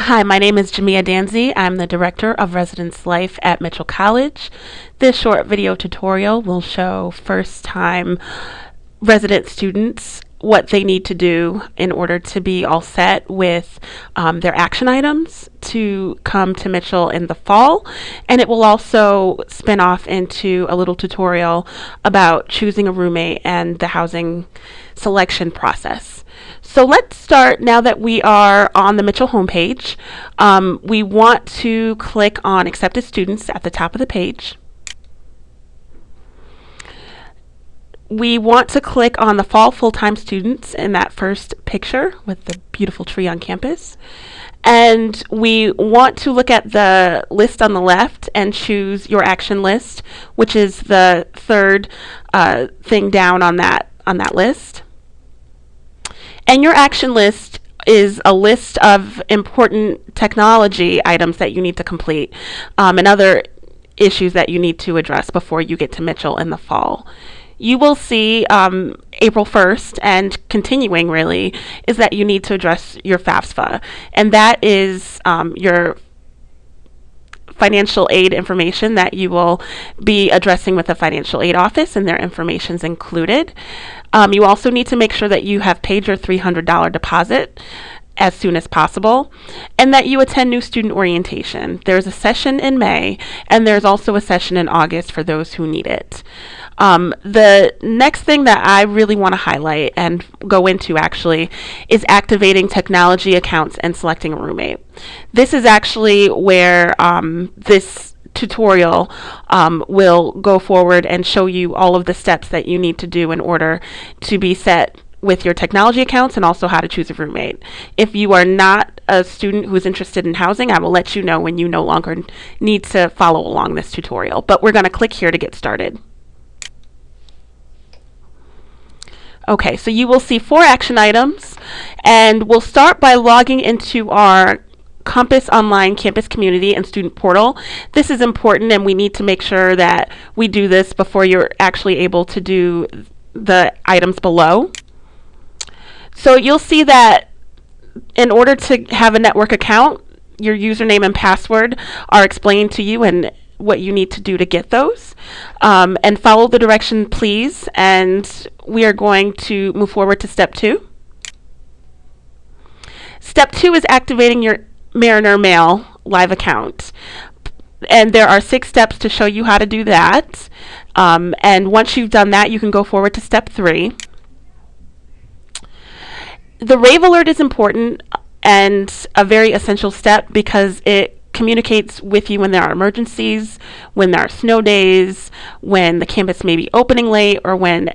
Hi, my name is Jamia Danzi. I'm the Director of Residence Life at Mitchell College. This short video tutorial will show first-time resident students what they need to do in order to be all set with their action items to come to Mitchell in the fall. And it will also spin off into a little tutorial about choosing a roommate and the housing selection process. So let's start now that we are on the Mitchell homepage. We want to click on Accepted Students at the top of the page. We want to click on the fall full-time students in that first picture with the beautiful tree on campus. And we want to look at the list on the left and choose your action list, which is the third thing down on that list. And your action list is a list of important technology items that you need to complete and other issues that you need to address before you get to Mitchell in the fall. You will see April 1st and continuing really is that you need to address your FAFSA, and that is your financial aid information that you will be addressing with the financial aid office, and their information is included. You also need to make sure that you have paid your $300 deposit as soon as possible, and that you attend new student orientation. There's a session in May, and there's also a session in August for those who need it. The next thing that I really want to highlight and go into actually is activating technology accounts and selecting a roommate. This is actually where this tutorial will go forward and show you all of the steps that you need to do in order to be set with your technology accounts, and also how to choose a roommate. If you are not a student who is interested in housing, I will let you know when you no longer need to follow along this tutorial. But we're going to click here to get started. Okay, so you will see 4 action items, and we'll start by logging into our Compass Online Campus Community and Student Portal. This is important, and we need to make sure that we do this before you're actually able to do the items below. So you'll see that in order to have a network account, your username and password are explained to you and what you need to do to get those. And follow the direction, please. And we are going to move forward to step 2. Step 2 is activating your Mariner Mail live account. And there are 6 steps to show you how to do that. And once you've done that, you can go forward to step 3. The rave alert is important and a very essential step because it communicates with you when there are emergencies, when there are snow days, when the campus may be opening late, or when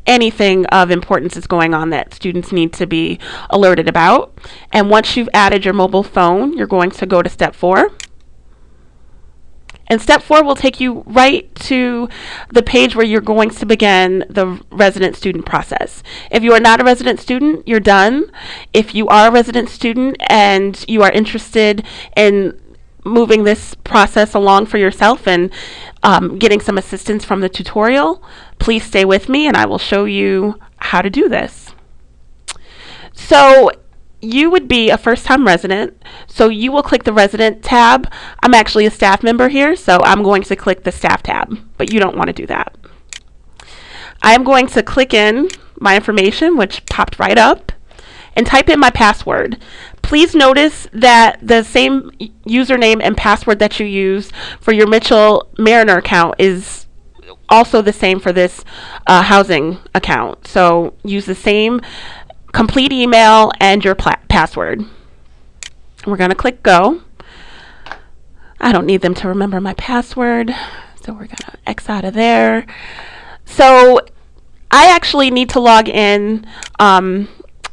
anything of importance is going on that students need to be alerted about. And once you've added your mobile phone, you're going to go to step 4. And step 4 will take you right to the page where you're going to begin the resident student process. If you are not a resident student, you're done. If you are a resident student and you are interested in moving this process along for yourself and getting some assistance from the tutorial, please stay with me and I will show you how to do this. So you would be a first-time resident, so you will click the resident tab. I'm actually a staff member here, so I'm going to click the staff tab, but you don't want to do that. I'm going to click in my information, which popped right up, and type in my password. Please notice that the same username and password that you use for your Mitchell Mariner account is also the same for this housing account. So use the same complete email and your password. We're going to click go. I don't need them to remember my password, so we're going to X out of there. So I actually need to log in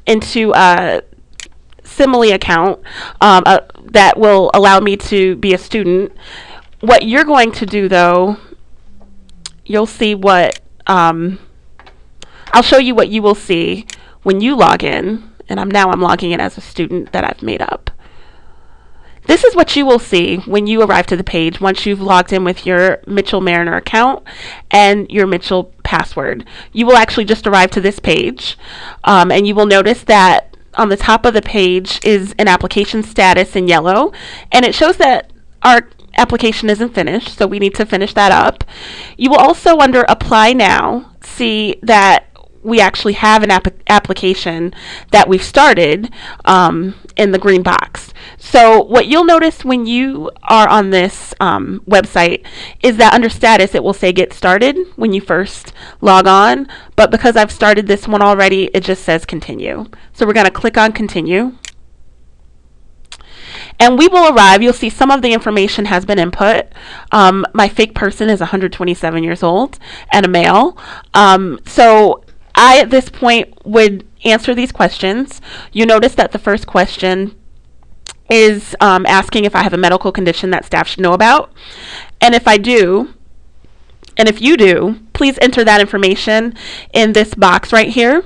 into a Simile account that will allow me to be a student. What you're going to do, though, you'll see what I'll show you what you will see when you log in, and I'm logging in as a student that I've made up. This is what you will see when you arrive to the page once you've logged in with your Mitchell Mariner account and your Mitchell password. You will actually just arrive to this page, and you will notice that on the top of the page is an application status in yellow, and it shows that our application isn't finished, so we need to finish that up. You will also, under Apply Now, see that we actually have an application that we've started in the green box. So what you'll notice when you are on this website is that under status it will say get started when you first log on, but because I've started this one already, it just says continue. So we're going to click on continue. And we will arrive. You'll see some of the information has been input. My fake person is 127 years old and a male. So I, at this point, would answer these questions. You notice that the first question is asking if I have a medical condition that staff should know about. And if I do, and if you do, please enter that information in this box right here.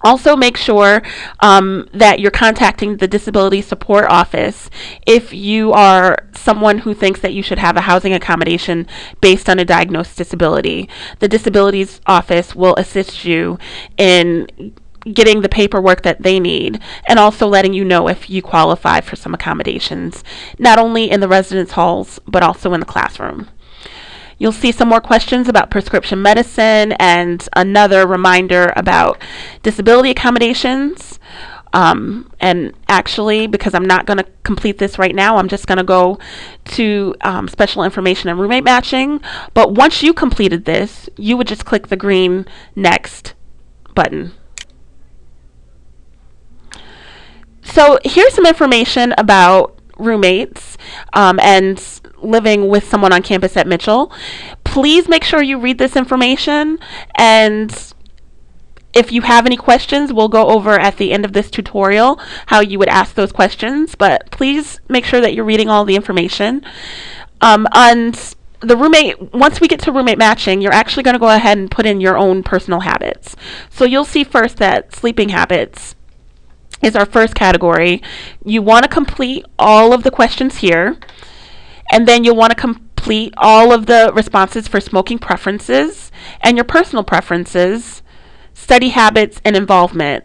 Also, make sure that you're contacting the Disability Support Office if you are someone who thinks that you should have a housing accommodation based on a diagnosed disability. The Disabilities Office will assist you in getting the paperwork that they need, and also letting you know if you qualify for some accommodations, not only in the residence halls, but also in the classroom. You'll see some more questions about prescription medicine and another reminder about disability accommodations. And actually, because I'm not going to complete this right now, I'm just going to go to special information and roommate matching. But once you completed this, you would just click the green next button. So here's some information about roommates and living with someone on campus at Mitchell. Please make sure you read this information, and if you have any questions, we'll go over at the end of this tutorial how you would ask those questions, but please make sure that you're reading all the information. On the roommate, once we get to roommate matching, you're actually going to go ahead and put in your own personal habits. So you'll see first that sleeping habits is our first category. You want to complete all of the questions here, and then you'll want to complete all of the responses for smoking preferences and your personal preferences, study habits, and involvement.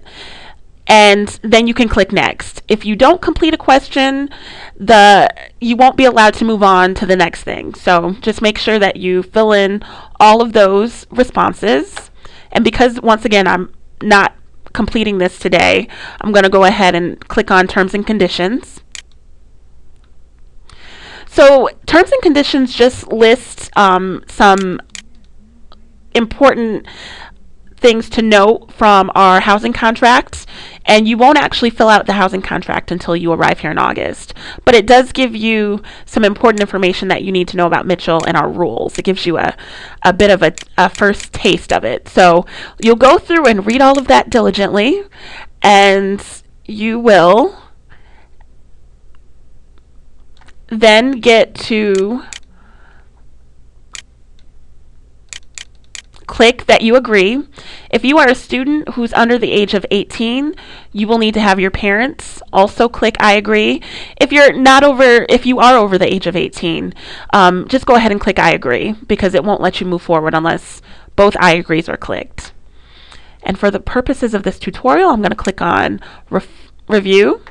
And then you can click next. If you don't complete a question, you won't be allowed to move on to the next thing. So just make sure that you fill in all of those responses. And because, once again, I'm not completing this today, I'm going to go ahead and click on terms and conditions. So terms and conditions just list some important things to note from our housing contract, and you won't actually fill out the housing contract until you arrive here in August, but it does give you some important information that you need to know about Mitchell and our rules. It gives you a bit of a first taste of it. So you'll go through and read all of that diligently, and you will then get to click that you agree. If you are a student who's under the age of 18, you will need to have your parents also click I agree. If you are over the age of 18, just go ahead and click I agree, because it won't let you move forward unless both I agrees are clicked. And for the purposes of this tutorial, I'm going to click on review.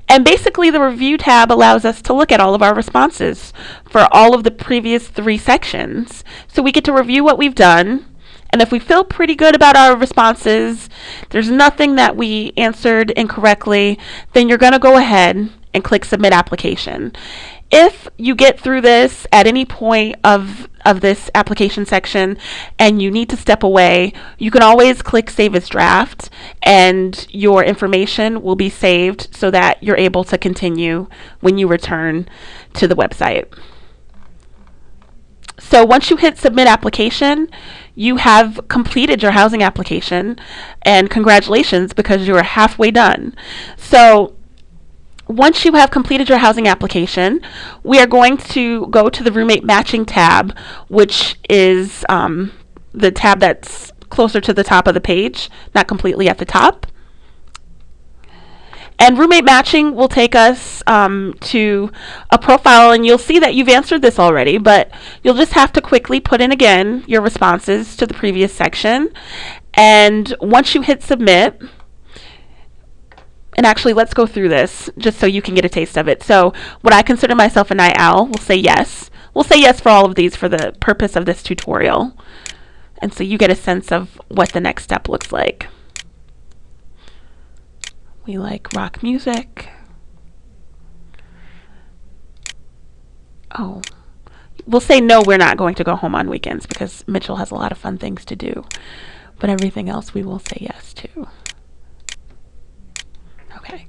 And basically the review tab allows us to look at all of our responses for all of the previous 3 sections. So we get to review what we've done. And if we feel pretty good about our responses, there's nothing that we answered incorrectly, then you're going to go ahead and click submit application. If you get through this at any point of this application section and you need to step away, you can always click save as draft, and your information will be saved so that you're able to continue when you return to the website. So once you hit submit application, you have completed your housing application, and congratulations, because you are halfway done. So once you have completed your housing application, we are going to go to the roommate matching tab, which is the tab that's closer to the top of the page, not completely at the top. And roommate matching will take us to a profile, and you'll see that you've answered this already, but you'll just have to quickly put in again your responses to the previous section. And once you hit submit, And actually, let's go through this just so you can get a taste of it. So, would I consider myself a night owl? We'll say yes. We'll say yes for all of these for the purpose of this tutorial. And so you get a sense of what the next step looks like. We like rock music. Oh, we'll say no, we're not going to go home on weekends because Mitchell has a lot of fun things to do. But everything else we will say yes to. Okay.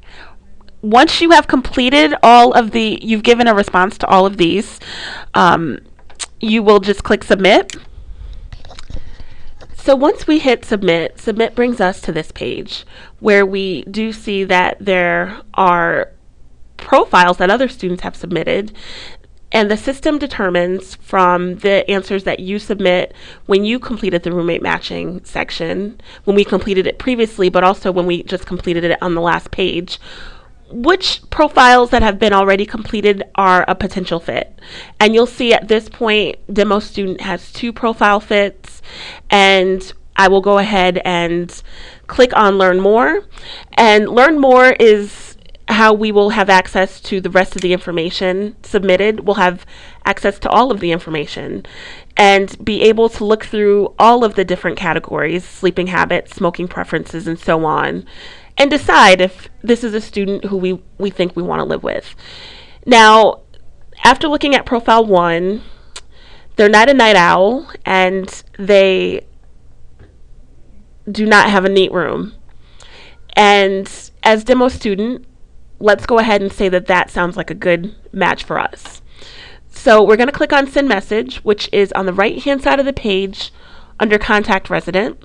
Once you have completed all of you've given a response to all of these, you will just click submit. So once we hit submit, submit brings us to this page where we do see that there are profiles that other students have submitted, and the system determines from the answers that you submit when you completed the roommate matching section, when we completed it previously, but also when we just completed it on the last page, which profiles that have been already completed are a potential fit. And you'll see at this point, demo student has 2 profile fits, and I will go ahead and click on learn more. And learn more is how we will have access to the rest of the information submitted. We'll have access to all of the information and be able to look through all of the different categories, sleeping habits, smoking preferences, and so on, and decide if this is a student who we think we want to live with. Now, after looking at profile 1, they're not a night owl, and they do not have a neat room. And as demo student, let's go ahead and say that that sounds like a good match for us. So we're going to click on send message, which is on the right hand side of the page under contact resident.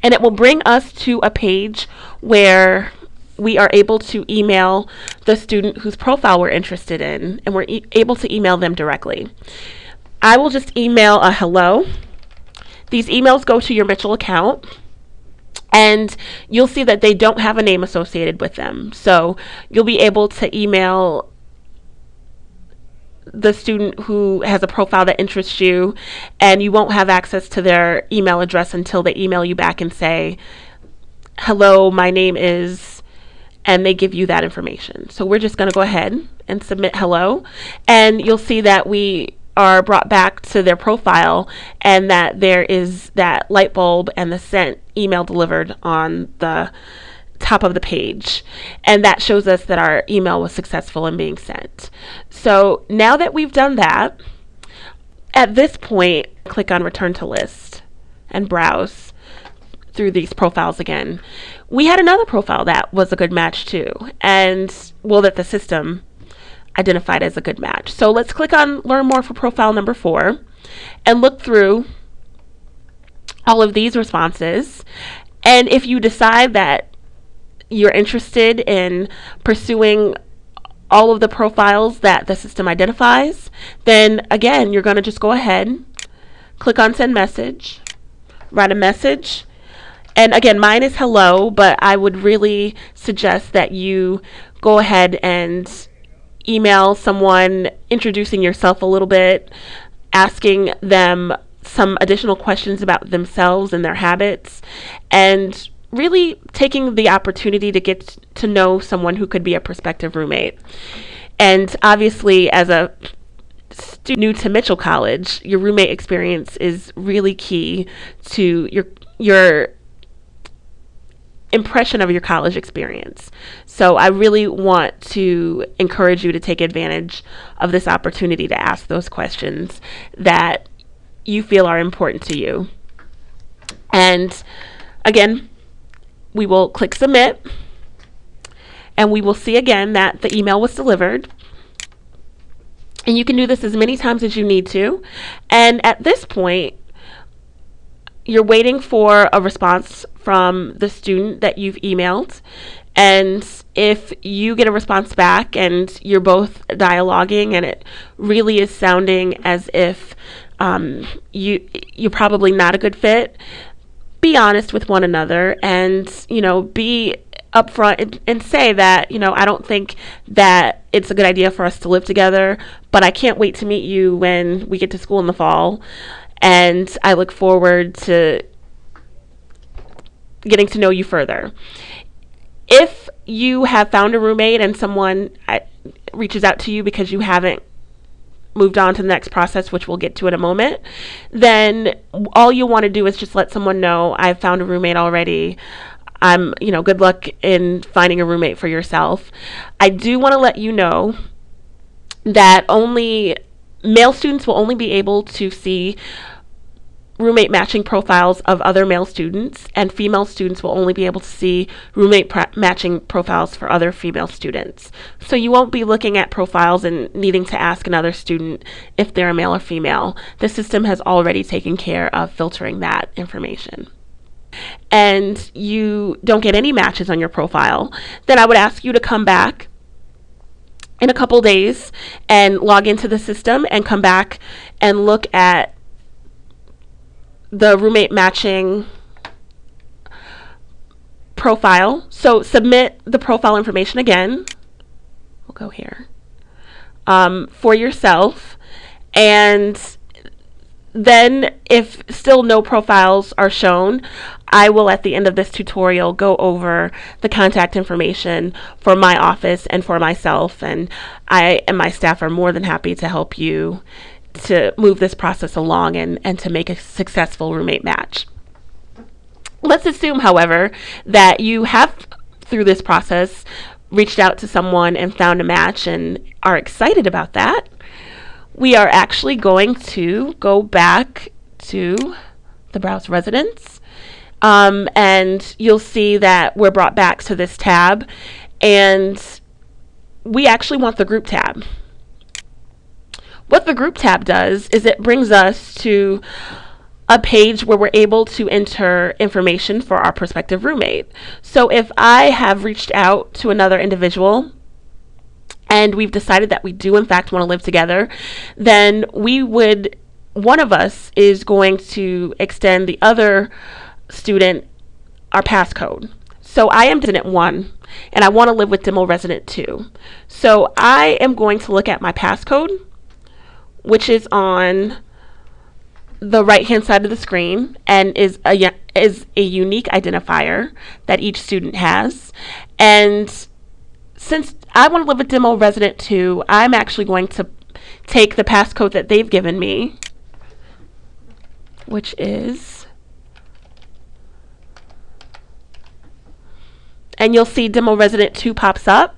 And it will bring us to a page where we are able to email the student whose profile we're interested in, and we're able to email them directly. I will just email a hello. These emails go to your Mitchell account, and you'll see that they don't have a name associated with them. So you'll be able to email the student who has a profile that interests you, and you won't have access to their email address until they email you back and say, hello, my name is, and they give you that information. So we're just going to go ahead and submit hello, and you'll see that we are brought back to their profile and that there is that light bulb and the sent email delivered on the top of the page, and that shows us that our email was successful in being sent. So now that we've done that, at this point, click on return to list and browse through these profiles again. We had another profile that was a good match too, and that the system identified as a good match. So let's click on learn more for profile number 4 and look through all of these responses. And if you decide that you're interested in pursuing all of the profiles that the system identifies, then again, you're going to just go ahead, click on send message, write a message. And again, mine is hello, but I would really suggest that you go ahead and email someone introducing yourself a little bit, asking them some additional questions about themselves and their habits, and really taking the opportunity to get to know someone who could be a prospective roommate. And obviously, as a student new to Mitchell College, your roommate experience is really key to your impression of your college experience. So I really want to encourage you to take advantage of this opportunity to ask those questions that you feel are important to you. And again, we will click submit, and we will see again that the email was delivered. And you can do this as many times as you need to. And at this point, you're waiting for a response from the student that you've emailed. And if you get a response back and you're both dialoguing and it really is sounding as if you're probably not a good fit, be honest with one another and, be upfront and say that, I don't think that it's a good idea for us to live together, but I can't wait to meet you when we get to school in the fall. And I look forward to getting to know you further. If you have found a roommate and someone reaches out to you because you haven't moved on to the next process, which we'll get to in a moment, then all you want to do is just let someone know, I've found a roommate already. Good luck in finding a roommate for yourself. I do want to let you know that only male students will only be able to see roommate matching profiles of other male students, and female students will only be able to see roommate matching profiles for other female students. So you won't be looking at profiles and needing to ask another student if they're a male or female. The system has already taken care of filtering that information. And you don't get any matches on your profile, then I would ask you to come back in a couple days and log into the system and come back and look at the roommate matching profile. So submit the profile information again. We'll go here for yourself, and then if still no profiles are shown, I will at the end of this tutorial go over the contact information for my office and for myself, and I and my staff are more than happy to help you to move this process along and to make a successful roommate match. Let's assume, however, that you have, through this process, reached out to someone and found a match and are excited about that. We are actually going to go back to the Browse Residence, and you'll see that we're brought back to this tab, and we actually want the Group tab. What the Group tab does is it brings us to a page where we're able to enter information for our prospective roommate. So if I have reached out to another individual and we've decided that we do in fact want to live together, then one of us is going to extend the other student our passcode. So I am resident 1 and I want to live with demo resident 2. So I am going to look at my passcode, which is on the right hand side of the screen and is a unique identifier that each student has. And since I want to live with demo resident 2, I'm actually going to take the passcode that they've given me, which is, and you'll see demo resident 2 pops up.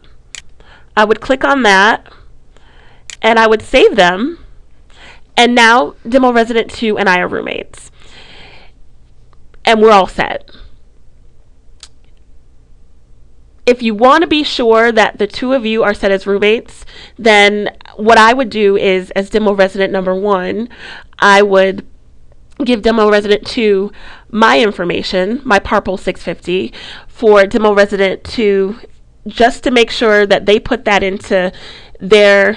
I would click on that and I would save them. And now demo resident 2 and I are roommates. And we're all set. If you want to be sure that the two of you are set as roommates, then what I would do is, as demo resident number 1, I would give demo resident 2 my information, my Parpol 650, for demo resident 2, just to make sure that they put that into the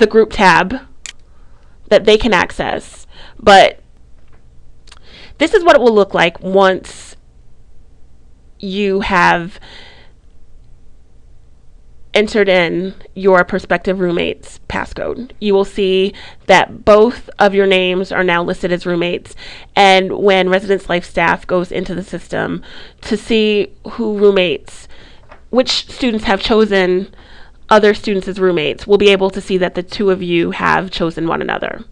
Group tab that they can access. But this is what it will look like once you have entered in your prospective roommate's passcode. You will see that both of your names are now listed as roommates, and when Residence Life staff goes into the system to see which students have chosen other students as roommates, will be able to see that the two of you have chosen one another.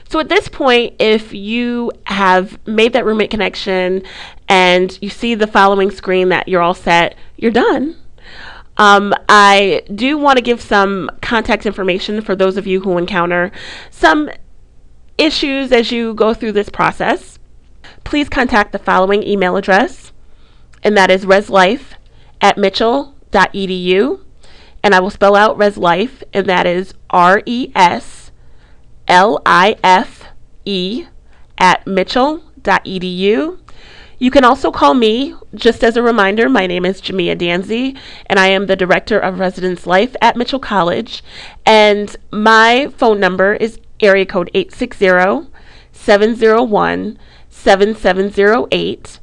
So at this point, if you have made that roommate connection and you see the following screen that you're all set, you're done. I do want to give some contact information for those of you who encounter some issues as you go through this process. Please contact the following email address, and that is reslife@mitchell.edu. And I will spell out ResLife, and that is RESLIFE@mitchell.edu. You can also call me. Just as a reminder, my name is Jamia Danzy, and I am the Director of Residence Life at Mitchell College. And my phone number is area code 860-701-7708.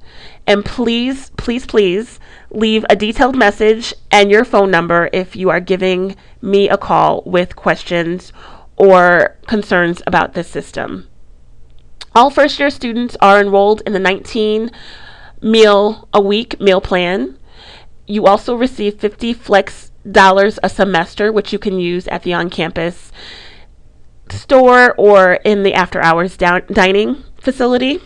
And please, please, please leave a detailed message and your phone number if you are giving me a call with questions or concerns about this system. All first-year students are enrolled in the meal a week meal plan. You also receive 50 flex dollars a semester, which you can use at the on-campus store or in the after-hours dining facility.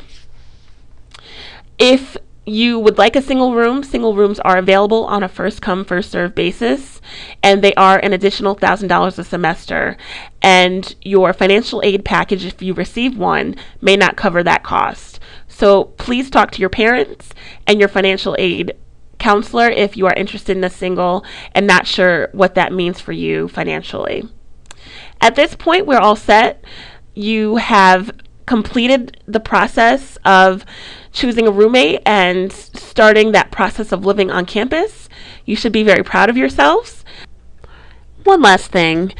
If you would like a single room, single rooms are available on a first come, first served basis, and they are an additional $1,000 a semester. And your financial aid package, if you receive one, may not cover that cost. So please talk to your parents and your financial aid counselor if you are interested in a single and not sure what that means for you financially. At this point, we're all set. You have completed the process of choosing a roommate and starting that process of living on campus. You should be very proud of yourselves. One last thing.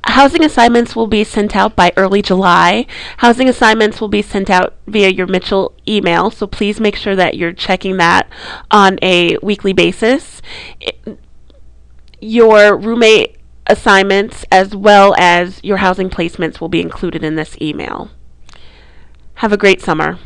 Housing assignments will be sent out by early July. Housing assignments will be sent out via your Mitchell email, so please make sure that you're checking that on a weekly basis. Your roommate assignments as well as your housing placements will be included in this email. Have a great summer.